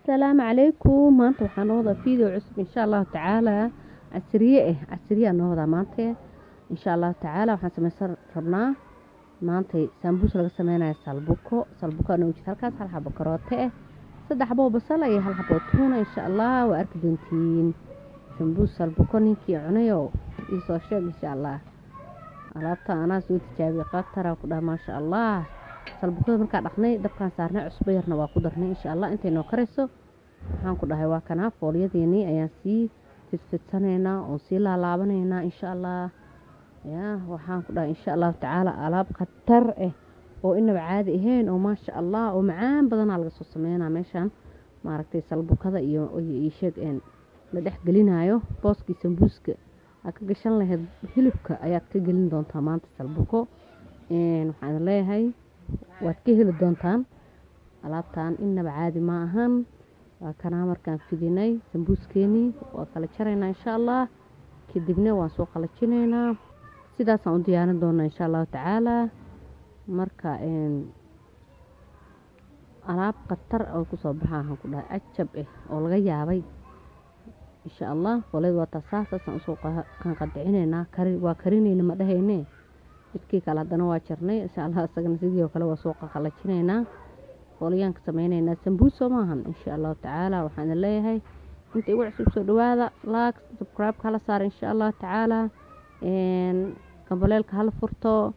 السلام عليكم maanta waxaan wada video cusub insha Allah taala casriye noqda maanta insha Allah taala waxaan sameeysan rabnaa maanta sambuus laga sameeynayo salbuko aan u jeedo halkaas hal xabo karooto saddex xabo basal iyo hal xabo tuun insha Allah waa arki doontiin sambuus salbuko ninkii cunayo isoo sheeg insha Allah alaabta ana soo tijaabiyay qaatara ku dhamaa masha Allah salbukada marka dhaqnay dabkan saarnay cusbo yarna waa ku darnay insha Allah intay noo karayso waxaan ku dhahay waa kana fooliyadeeni ayaan si fidsanayna oo si laalaabanayna insha Allah waxaan ku dhahay insha Allah taala alaab khatar oo inaba caadi ahayn oo masha Allah oo macaan badan laga soo sameeyna meeshan maaragtay salbukada iyo sheeg la dhex gelinayo booski sambuuska ka gashan lahayd hilibka ayaad ka gelin doontaa maanta salbuko waxaan leeyahay waad ka heli doontaan alaabtan inaba caadi ma ahan waa kana markaan fidinay sambuuskeeni waa kala jaraynaa insha Allah kadibna waan soo qalajinaynaa sidaas aan u diyaarin doonaa insha Allah taala marka alaab qatar oo ku soo baxaan ku dhahay ajab oo laga yaabay insha Allah walaal waa taasaasan soo qadcinayna waa karinayna ma dhahaynee midkii kala hadana waa jarnay insha Allah asagana sidoo kale waa soo qalajinaynaa fooliyanka sameeynayna sambuus maahan insha Allah taala waxaan leeyahay inta ugu cusub soo dhawaada like subscribe kala saar insha Allah taala kambalelka hal furto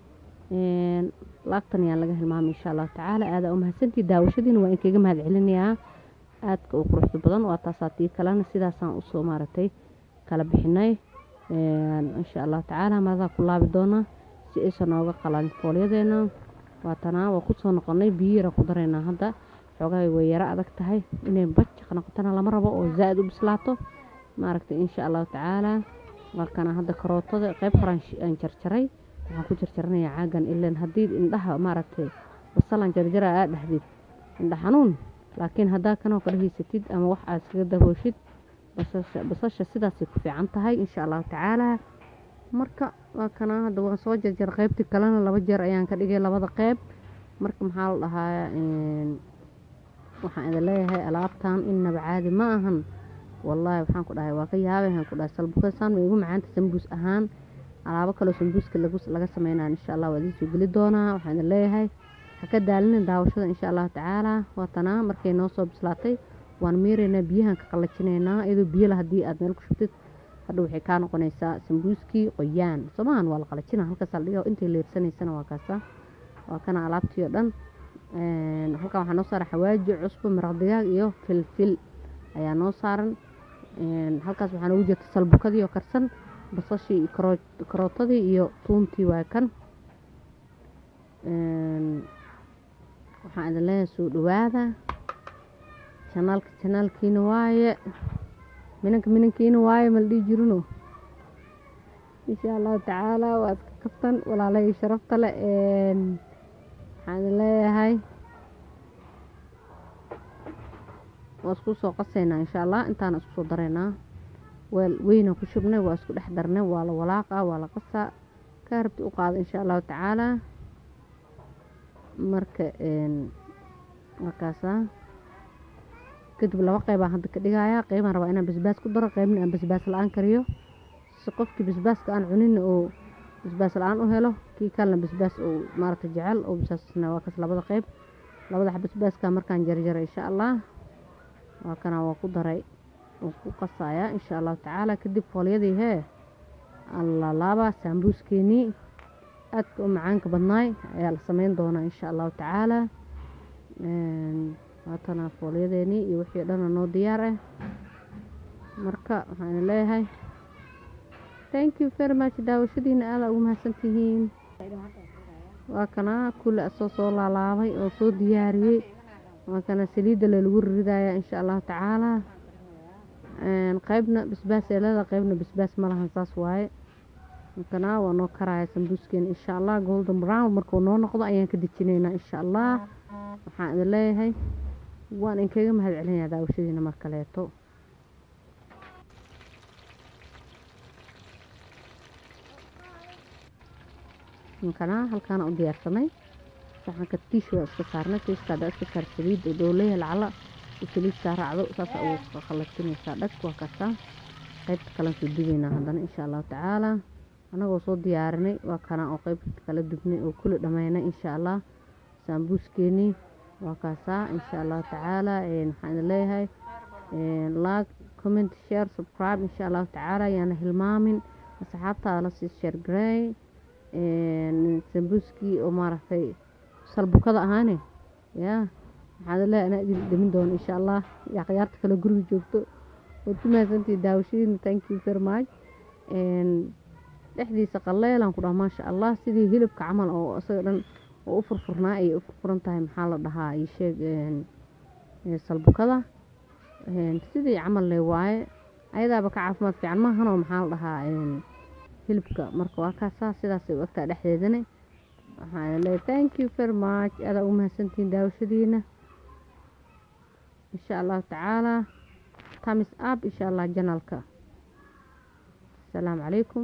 laagtan yaan laga hilmaamay insha Allah taala aad u mahadsantii daawashadiina waa in kaga mahad celinayaa aadka u quruxda badan waa taasaatii kalena sidaasaan u soo maaratay kala bixinay insha Allah taala marada ku laabi doona si aysan nooga qalan fooliyadeena waatana waa ku soo noqonay biyo ku dareena hadda xogahay way yara adag tahay inay bajaq noqotana lama rabo oo zaad u bislaato maaragtay insha Allah taala markana hadda karootada qayb faransh aan jarjaray waxaan ku jarjaranayaa caagan ileen hadii indhaha maaragtay basalan jarjara aad dhahdid indha xanuun laakiin hadaa kana kala hiisatid ama wax aad iskaga dabooshid basasha sidaas ku fiican tahay insha Allah taala marka waa kana hadda waan soo jarjar qaybta kalena laba jeer ayaan ka dhigay labada qayb marka maxaa la dhahaa waxaan leeyahay alaabtan inaba caadi ma ahan wallahi waxaan ku dhahay waa ka yaabay waxaan ku dhahay salbuka san way ugu macaanta sambuus ahaan alaabo kale sambuuska laga sameeyna insha Allah waa idin soo gali doonaa waxaan leeyahay haka daalin daawashada insha Allah taala waatana markay noo soo bislaatay waan miirayna biyahan ka qalajinaynaa iyadoo biyo la hadii aad meel ku shubtid hadda waxay ka noqonaysaa sambuuskii qoyaan Soomaan waa la qalajinaa halka saldhiga intay leersanaysana waa kaasa waa kana alaabtii dhan halka waxa noo saaray xawaaji cusbo maraq digaag iyo filfil ayaa noo saaran halkaas waxa ugu jirta salbukadii oo karsan basashii karootadii iyo tuuntii waa kan waxaan leeyahay soo dhawaada channelkiina waaye minankiina waaye maldii jirino insha Allah taala waa kaftan walaalay sharafta leh waxaan leeyahay wasku soo qaseynaa insha Allah intaan isku soo dareynaa weel weyn ku shubnay waa isku dhex darnay waa la walaaqa waa la qasaa ka rabti u qaad insha Allah taala marka markaasa kadib laba qayb aan hadda ka dhigayaa qayb aan rabaa inaan basbaas ku daro qaybna aan basbaas la'aan kariyo si qofkii basbaaska aan cunin oo basbaas la'aan u helo kii kalena basbaas oo maaragtay jecel oo basbaasna waa kas labada qayb labada xab basbaaska markaan jarjaray insha Allah waa kana waa ku daray oo ku qasaya insha Allah taala kadib fooliyadii Allah laaba sambuuskeeni aad u macaanka badnaay ayaa la sameyn doonaa insha Allah taala waatana fooliyadeeni iyo wixii dhan noo diyaar marka waxaan leeyahay thank you very much daawashadiina aad ugu mahadsantihiin waa kana kula soo laalaabay oo soo diyaariyay waa kana saliida lagu ridaaya insha Allah taala qaybna basbaas leeda qaybna basbaas ma lahan saas waaye kana waa noo karaya sambuuskeen insha Allah golden brown markuu noo noqdo ayaan ka dejinaynaa insha Allah waxaan leeyahay waan in kaga mahad celinayaa daawashadiina mar kaleeto kana halkaan u diyaarsanay saxanka tiisho iska saarnay tiiska iska saar saliid oo dowlay lacala saliidka raacdo saas ugu khalajinaysaa dhag waa kasaa qaybta kale soo dubaynaa haddana insha allahu tacaala anagoo soo diyaarinay waa kana oo qaybta kala dubnay oo kula dhammaynay insha allah sambuuskeenii waa kaasaa insha allahu tacaala waxaan idin leeyahay like comment share subscribe insha allahu tacaala yaana hilmaamin asxaabtaada la sii share gareey sambuuskii oo maaragtay salbukada ahaane yaa waxaan idin leeyahay anaa idin dhamin doono insha allah yaa khiyaarta kale guriga joogto waad ku mahadsantihiin daawashadiina thank you very much dhexdiisa qalleelaan ku dhaha maasha allah sidii hilibka camal oo isaga dhan oo u furfurnaa ayay u furfuran tahay maxaa la dhahaa ii sheeg salbukada sidii camal le waaye ayadaaba ka caafimaad fiican maahanoo maxaa la dhahaa hilibka marka waa kaasaa sidaasay u egtaa dhexdeedana waxaan leeyahay thank you very much adaa ugu mahadsantihiin daawashadiina insha allahu tacaala thumbs up insha allah janalka السلام عليكم